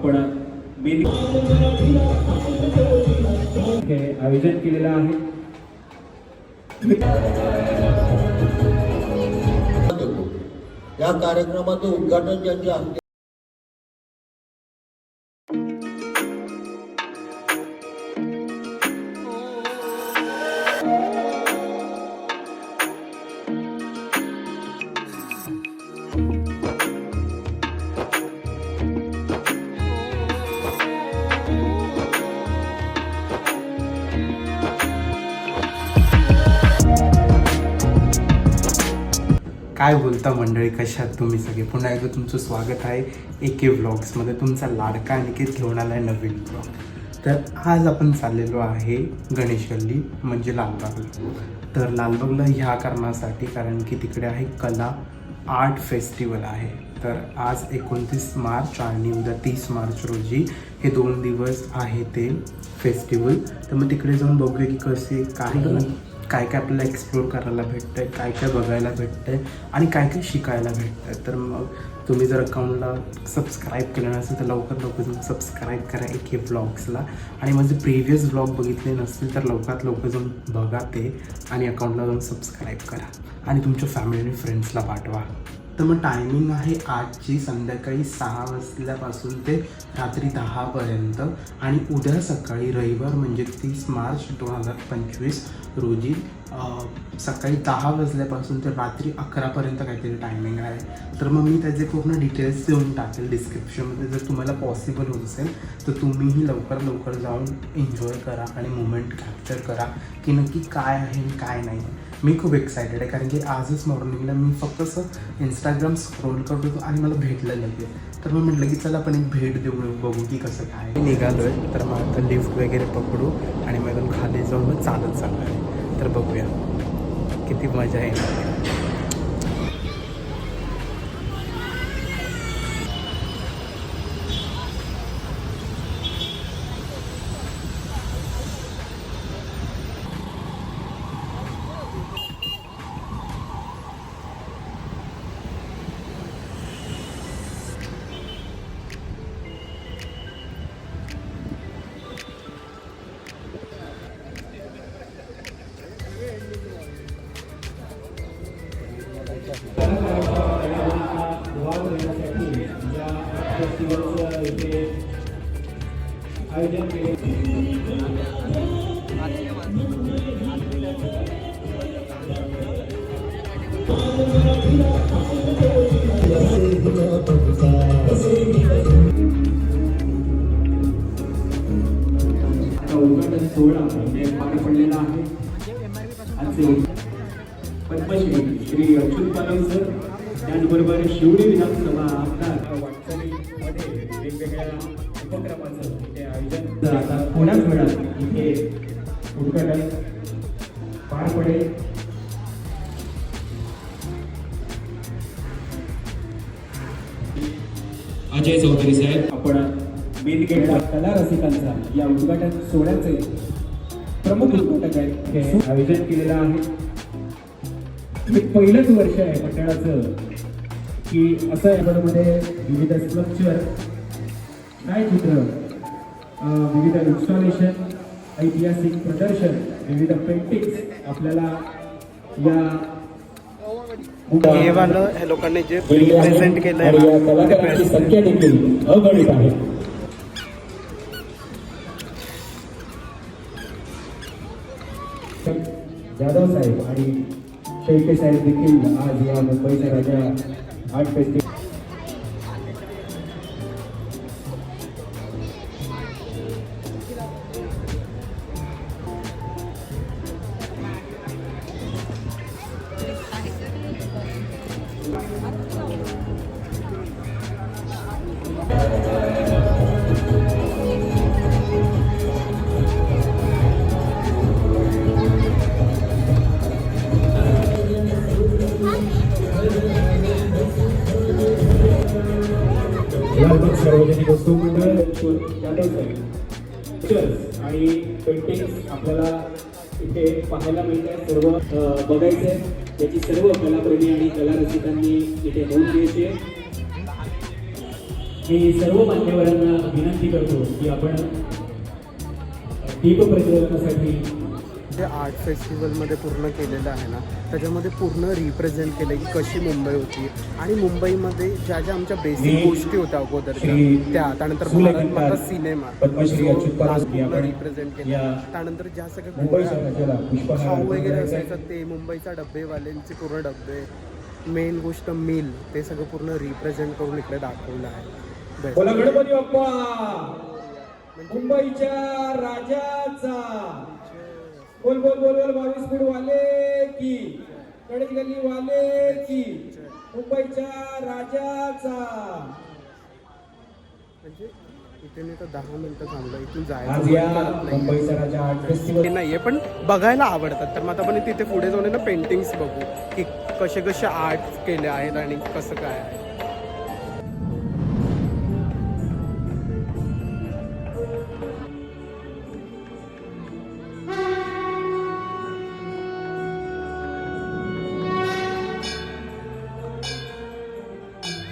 आपण हे आयोजन केलेलं आहे. या कार्यक्रमाचं उद्घाटन ज्यांच्या हस्ते काय बोलता मंडळी, कशात तुम्ही सगळे? पुन्हा एकदा तुमचं स्वागत आहे AK व्लॉग्समध्ये. तुमचा लाडका अनिकेत घेऊन आला आहे नवीन व्लॉग. तर आज आपण चाललेलो आहे गणेश गल्ली म्हणजे लालबागला. तर लालबागला ह्या कारणासाठी कारण की तिकडे आहे कला आर्ट फेस्टिवल आहे. तर आज 29 मार्च आणि उद्या 30 मार्च रोजी हे 2 दिवस आहे ते फेस्टिवल. तर मग तिकडे जाऊन बघूया की कसे काय काय आपल्याला एक्सप्लोर करायला भेटतं आहे, काय काय बघायला भेटतं आहे आणि काय काय शिकायला भेटतं आहे. तर मग तुम्ही जर अकाउंटला सबस्क्राईब केलं नसेल तर लवकर जाऊन सबस्क्राईब करा AK व्लॉग्सला. आणि माझे प्रिव्हियस व्लॉग बघितले नसतील तर लवकरात लवकर जाऊन बघा ते आणि अकाउंटला जाऊन सबस्क्राईब करा आणि तुमच्या फॅमिली आणि फ्रेंड्सला पाठवा. तर मग टायमिंग आहे 8ची, संध्याकाळी 6 वाजल्यापासून ते रात्री 10पर्यंत. आणि उद्या सकाळी रविवार म्हणजे 30 मार्च 2025 रोजी सकाळी 10 वाजल्यापासून ते रात्री 11पर्यंत काहीतरी टायमिंग आहे. तर मग मी त्याचे पूर्ण डिटेल्स देऊन टाकेल डिस्क्रिप्शनमध्ये. जर तुम्हाला पॉसिबल होत असेल तर तुम्हीही लवकर जाऊन एन्जॉय करा आणि मुमेंट कॅप्चर करा की नक्की काय आहे आणि काय नाही. मी खूप एक्सायटेड आहे कारण की आजच मॉर्निंगला मी फक्त असं इंस्टाग्राम स्क्रोल करत होतो आणि मला भेटलं लगेच. तर मग म्हटलं की चला आपण एक भेट देऊ, बघू की कसं काय. निघालो आहे तर मग आता लिफ्ट वगैरे पकडू आणि मग एकदम खाली जाऊन मग चालत चाललो आहे. तर बघूया किती मजा येणार. आयोजन केले. उद्घाटन सोहळा म्हणजे पार पडलेला आहे. आजचे पद्मश्री श्री अच्युत पालम सर, त्याचबरोबर शिवडी विधानसभा आमदार वाटचालीमध्ये वेगवेगळ्या उपक्रमाचं इथे आयोजन आता पुण्यात मिळालं. इथे उद्घाटन पार पडेल. अजय चौधरी साहेब, आपण मेन कला रसिकांचा या उद्घाटन सोहळ्याचे प्रमुख उद्घाटक आहेत. हे आयोजन केलेलं आहे. पहिलंच वर्ष आहे मंडळाचं की असं यामध्ये विविध स्ट्रक्चर, छायाचित्र, विविध इन्स्टॉलेशन, ऐतिहासिक प्रदर्शन, विविध पेंटिंग्स आपल्याला या लोकांनी जे प्रेझेंट केलं आहे कलाकारांची संख्या देखील अगणित आहे. जाधव साहेब आणि शेळके साहेब देखील आज या मुंबईच्या राजा आर्ट फेस्टिवल सार्वजनिक वस्तू मंडळ आणि पेंटिंग्स आपल्याला इथे पाहायला मिळतात. सर्व बघायचं आहे, त्याची सर्व कलाप्रेमी आणि कला रसिकांनी इथे नोंद घ्यायची आहे. मी सर्व मान्यवरांना विनंती करतो की आपण दीप प्रज्वलनासाठी जे आर्ट फेस्टिवलमध्ये पूर्ण केलेलं आहे ना, त्याच्यामध्ये पूर्ण रिप्रेझेंट केलं की कशी मुंबई होती आणि मुंबईमध्ये ज्या ज्या आमच्या बेसिक गोष्टी होत्या अगोदरच्या त्या, त्यानंतर भारतमाता सिनेमा रिप्रेझेंट केला, त्यानंतर ज्या सगळ्या खाऊ वगैरे असायचं ते मुंबईच्या डब्बेवाल्यांचे पूर्ण डब्बे, मेन गोष्ट मिल, ते सगळं पूर्ण रिप्रेझेंट करून इकडे दाखवलं आहे. बोला गणपती बाप्पा मुंबईच्या राजाचा. बोल बोल बोल बोल 22 फूट वाले की गणेश गल्ली वाले की मुंबईच्या राजाचा. म्हणजे इथे मी तर 10 मिनिटं थांबलो, इथून आज या मुंबईचा राजा आर्ट फेस्टिवल नाहीये पण बघायला आवडतात. तर मग आता आपण तिथे पुढे जाऊन ना पेंटिंग्स बघू की कसे कसे आर्ट केले आहेत आणि कसं काय आहे.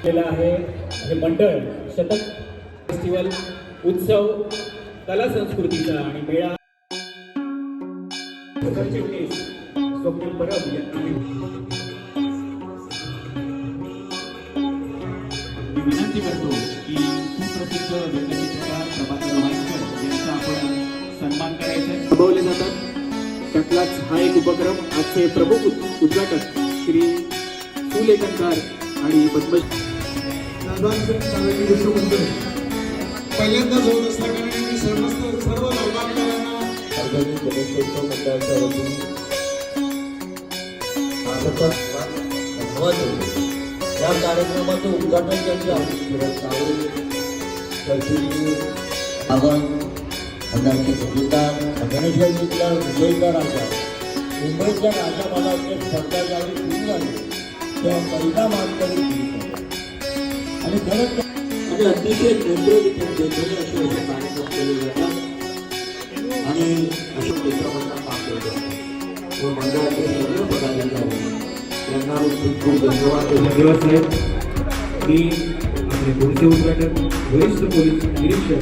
केला आहे हे मंडळ शतक फेस्टिवल उत्सव कला संस्कृतीचा आणि मेळा सरचिटणीस स्वप्नील परब यांना मी विनंती करतो की सुप्रसिद्ध व्यंगचित्रकार प्रभाकर वायकर यांचा आपण सन्मान करायचा. अनुभवले जातात त्यातलाच हा एक उपक्रम. आजचे प्रमुख उद्घाटक श्री सुलेखनकार आणि पद्मश्री पहिल्यांदाच होत असल्याकारणे मी सर्व लाभार्थ्यांना सार्वजनिक गणेशोत्सव मंडळाच्या वतीने धन्यवाद देतो. या कार्यक्रमाचं उद्घाटन त्यांचे मंडळाचे ठेकेदार गणेशजीतला मुंबईचा राजा. मुंबईचा राजा मला वाटतं स्पर्धा ज्यावेळी सुरू झाली तेव्हा पहिला मानकरी आणि खरंच म्हणजे अतिशय केंद्रबिंदू असे कार्यक्रम केले जातात आणि अशा क्षेत्रामध्ये काम करतात. मंडळाचे सगळे पदाधिकारी त्यांना खूप खूप धन्यवाद. दिवस आहेत मी आपले पुढचे उद्घाटक वरिष्ठ पोलीस निरीक्षक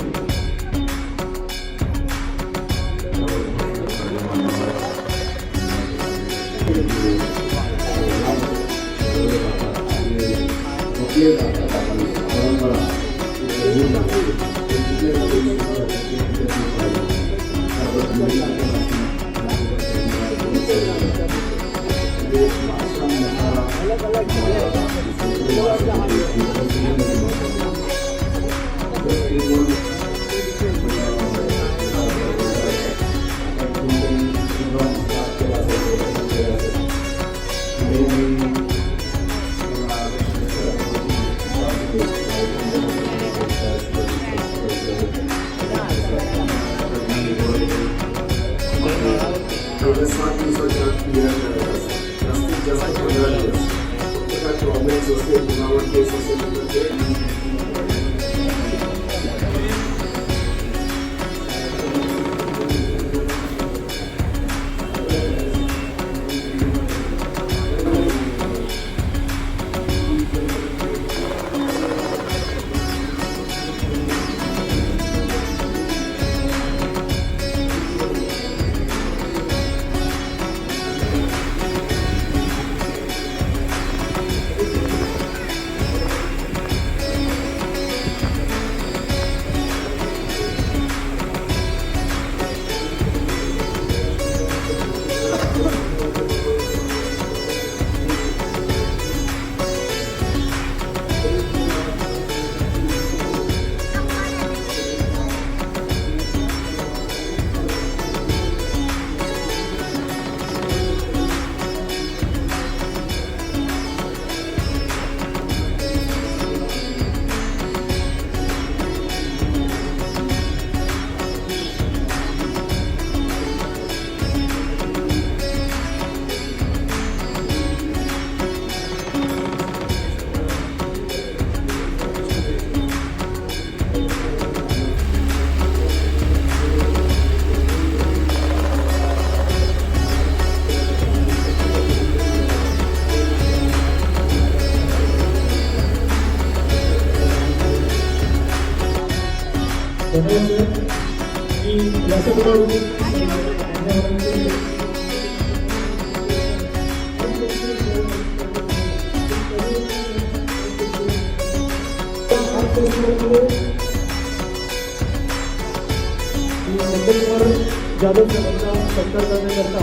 जाधव साहेबांचा सत्कार करण्याकरता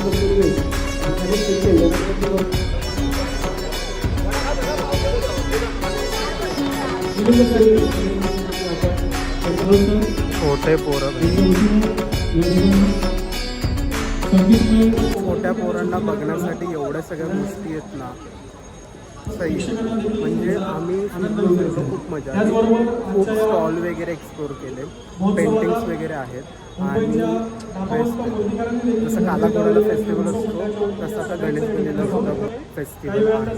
पूर्वी छोटे पोरं छोट्या पोरांना बघण्यासाठी एवढ्या सगळ्या गोष्टी आहेत ना, सही म्हणजे आम्ही फिरलो, खूप मजा आली. खूप स्टॉल वगैरे एक्सप्लोर केले, पेंटिंग्स वगैरे आहेत आणि जसं कालाघोडाला फेस्टिवल असतो तसं आता गणेश गल्लीला सुद्धा फेस्टिवल आहे.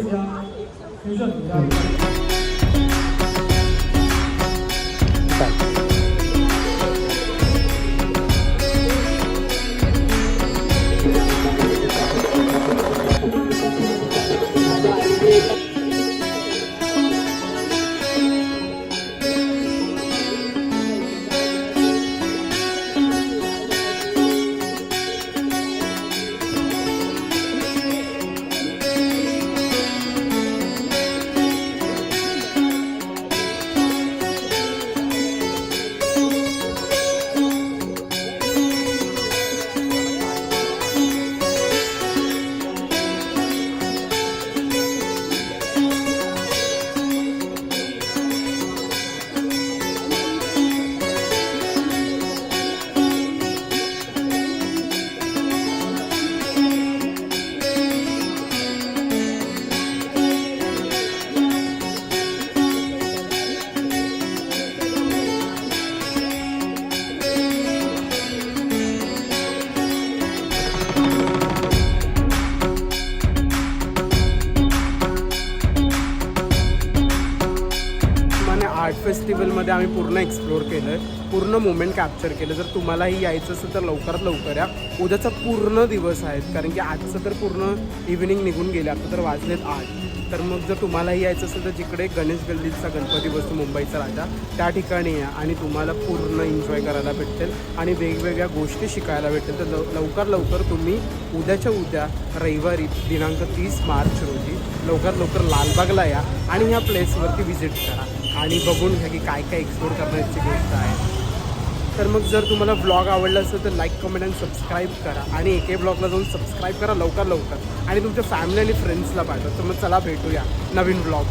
आर्ट फेस्टिवलमध्ये आम्ही पूर्ण एक्सप्लोर केलं आहे, पूर्ण मोमेंट कॅप्चर केलं. जर तुम्हालाही यायचं असेल तर लवकरात लवकर या. उद्याचा पूर्ण दिवस आहेत, कारण की आजचं तर पूर्ण इव्हिनिंग निघून गेले, आता तर वाजलेत 8. तर मग जर तुम्हालाही यायचं असेल तर जिकडे गणेश गल्लीचा गणपती बसतो, मुंबईचा राजा, त्या ठिकाणी या आणि तुम्हाला पूर्ण एन्जॉय करायला भेटेल आणि वेगवेगळ्या गोष्टी शिकायला भेटेल. तर लवकर तुम्ही उद्याच्या उद्या रविवारी दिनांक 30 मार्च रोजी लवकर लालबागला या आणि ह्या प्लेसवरती व्हिजिट करा आणि बघून घ्या की काय काय एक्सप्लोर करण्याची गोष्ट आहे. तर मग जर तुम्हाला ब्लॉग आवडला असेल तर लाईक, कमेंट आणि सबस्क्राईब करा आणि एके ब्लॉगला जाऊन सबस्क्राईब करा लवकर आणि तुमच्या फॅमिली आणि फ्रेंड्सला पाठवा. तर मग चला भेटूया नवीन ब्लॉग.